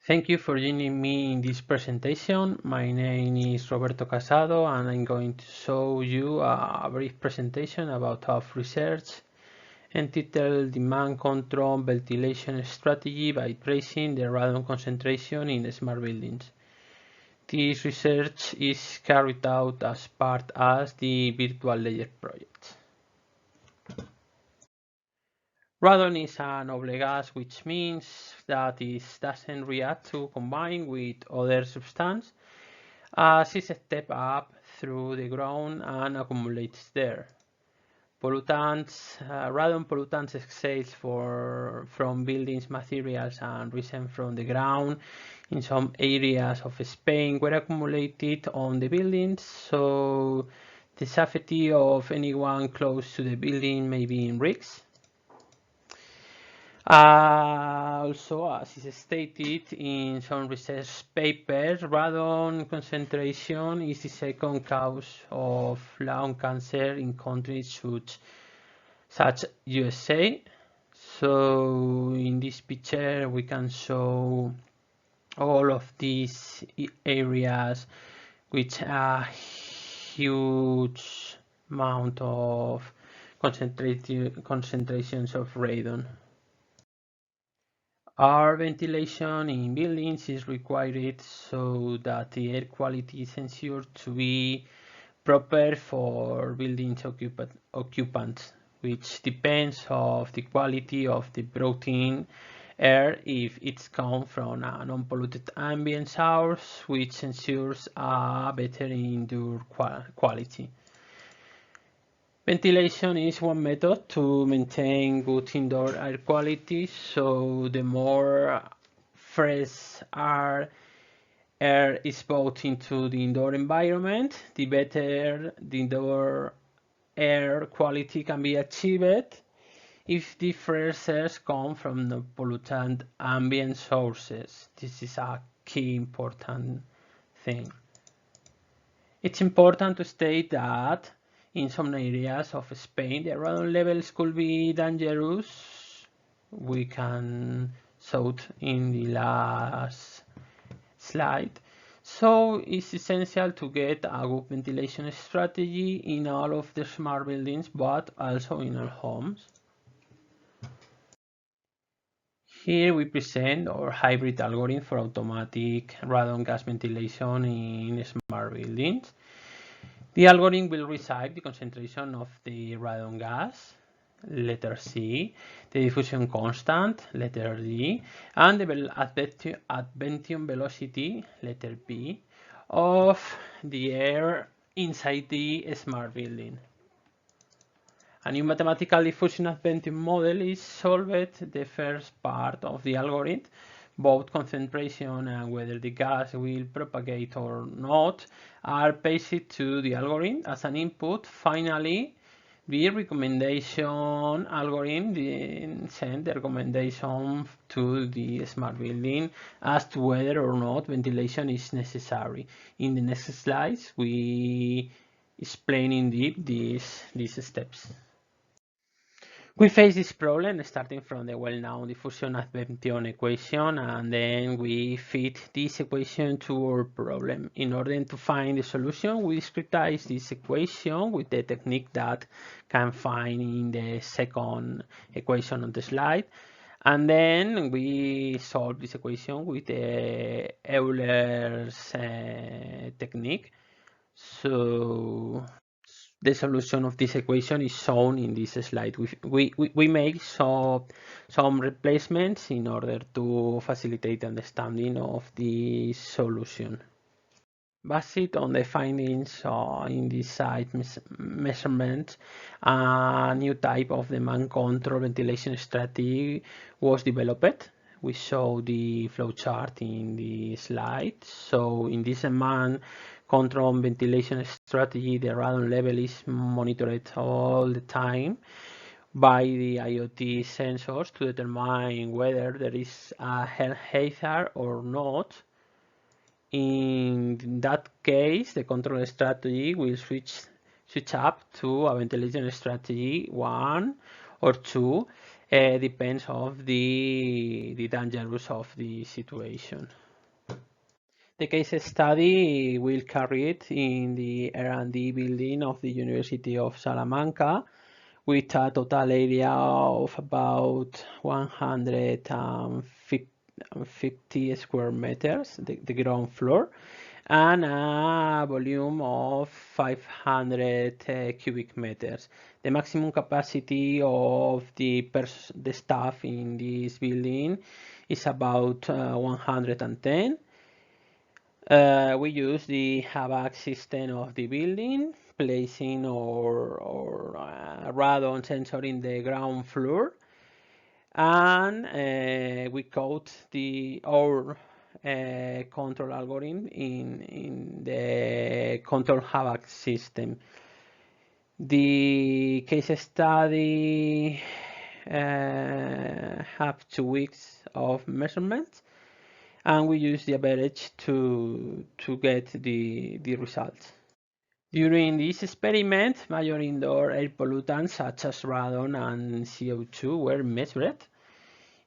Thank you for joining me in this presentation. My name is Roberto Casado and I'm going to show you a brief presentation about our research entitled Demand Control Ventilation Strategy by Tracing the Radon Concentration in Smart Buildings. This research is carried out as part of the Virtual Layer project. Radon is a noble gas, which means that it doesn't react to combine with other substances as it steps up through the ground and accumulates there. Pollutants, radon pollutants exhales from buildings materials and risen from the ground in some areas of Spain were accumulated on the buildings, so the safety of anyone close to the building may be in risk. Also, as is stated in some research papers, radon concentration is the second cause of lung cancer in countries such USA. So in this picture we can show all of these areas which are huge amount of concentrations of radon. Our ventilation in buildings is required so that the air quality is ensured to be proper for buildings occupants, which depends on the quality of the brought in air if it's come from a non-polluted ambient source, which ensures a better indoor quality. Ventilation is one method to maintain good indoor air quality, so the more fresh air is brought into the indoor environment, the better the indoor air quality can be achieved if the fresh air comes from non-pollutant ambient sources. This is a key important thing. It's important to state that in some areas of Spain, the radon levels could be dangerous. We can show it in the last slide. So it's essential to get a good ventilation strategy in all of the smart buildings, but also in our homes. Here we present our hybrid algorithm for automatic radon gas ventilation in smart buildings. The algorithm will receive the concentration of the radon gas, letter C, the diffusion constant, letter D, and the advention velocity, letter B, of the air inside the smart building. A new mathematical diffusion advention model is solved. The first part of the algorithm, both concentration and whether the gas will propagate or not, are passed to the algorithm as an input. Finally, the recommendation algorithm sends the recommendation to the smart building as to whether or not ventilation is necessary. In the next slides, we explain in deep these steps. We face this problem starting from the well-known diffusion advention equation, and then we fit this equation to our problem. In order to find the solution, we discretize this equation with the technique that can find in the second equation on the slide. And then we solve this equation with the Euler's technique. So the solution of this equation is shown in this slide. We make some replacements in order to facilitate the understanding of the solution. Based on the findings in this site measurement, a new type of demand control ventilation strategy was developed. We show the flowchart in the slide. So in this demand control ventilation strategy, the radon level is monitored all the time by the IoT sensors to determine whether there is a health hazard or not. In that case, the control strategy will switch up to a ventilation strategy 1 or 2 depends of the dangerous of the situation. The case study will carry it in the R&D building of the University of Salamanca with a total area of about 150 square meters, the ground floor, and a volume of 500 cubic meters. The maximum capacity of the staff in this building is about 110. We use the HVAC system of the building, placing our radon sensor in the ground floor, and we code our control algorithm in the control HVAC system. The case study have 2 weeks of measurements, and we use the average to get the results. During this experiment, major indoor air pollutants such as radon and CO2 were measured.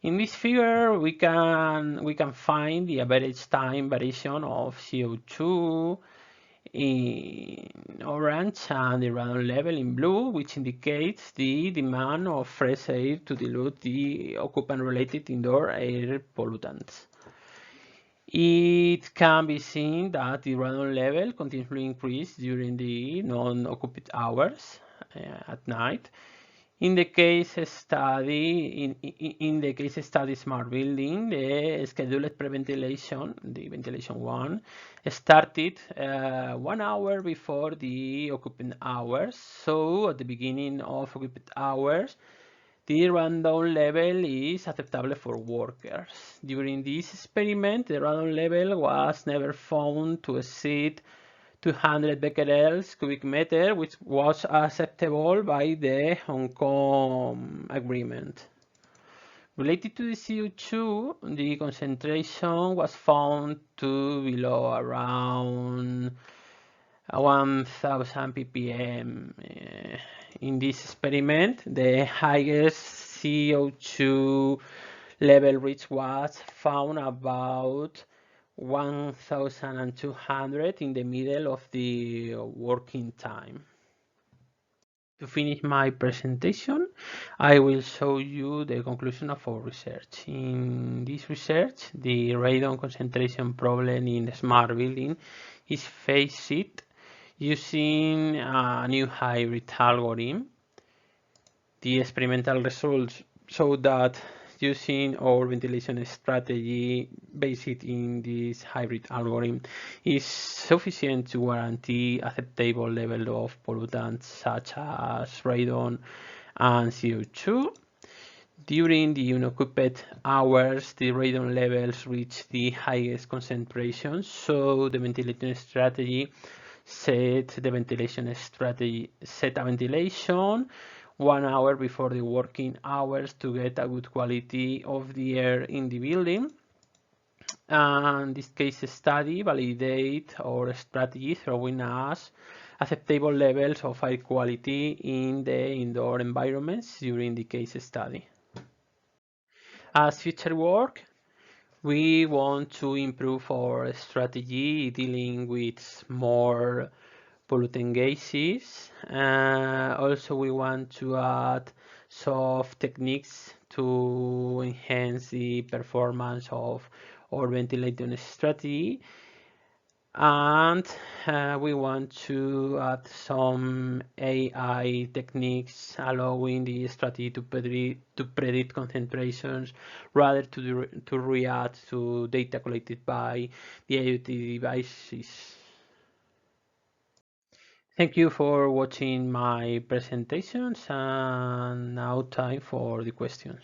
In this figure, we can find the average time variation of CO2 in orange and the radon level in blue, which indicates the demand of fresh air to dilute the occupant-related indoor air pollutants. It can be seen that the radon level continuously increased during the non-occupied hours at night. In the case study, in the case study smart building, the scheduled pre-ventilation, the ventilation 1, started 1 hour before the occupied hours. So at the beginning of occupied hours, the radon level is acceptable for workers. During this experiment, the radon level was never found to exceed 200 becquerels cubic meter, which was acceptable by the Hong Kong Agreement. Related to the CO2, the concentration was found to below around 1000 ppm. In this experiment, the highest CO2 level reached was found about 1200 in the middle of the working time. To finish my presentation, I will show you the conclusion of our research. In this research, the radon concentration problem in smart building is faced using a new hybrid algorithm. The experimental results show that using our ventilation strategy based in this hybrid algorithm is sufficient to guarantee acceptable level of pollutants such as radon and CO2. During the unoccupied hours, the radon levels reach the highest concentration, so the ventilation strategy set a ventilation 1 hour before the working hours to get a good quality of the air in the building. And this case study validates our strategy, showing us acceptable levels of air quality in the indoor environments during the case study. As future work, we want to improve our strategy dealing with more pollutant gases. Also, we want to add soft techniques to enhance the performance of our ventilation strategy. And we want to add some AI techniques allowing the strategy to predict concentrations rather to react to data collected by the IoT devices. Thank you for watching my presentations, and now time for the questions.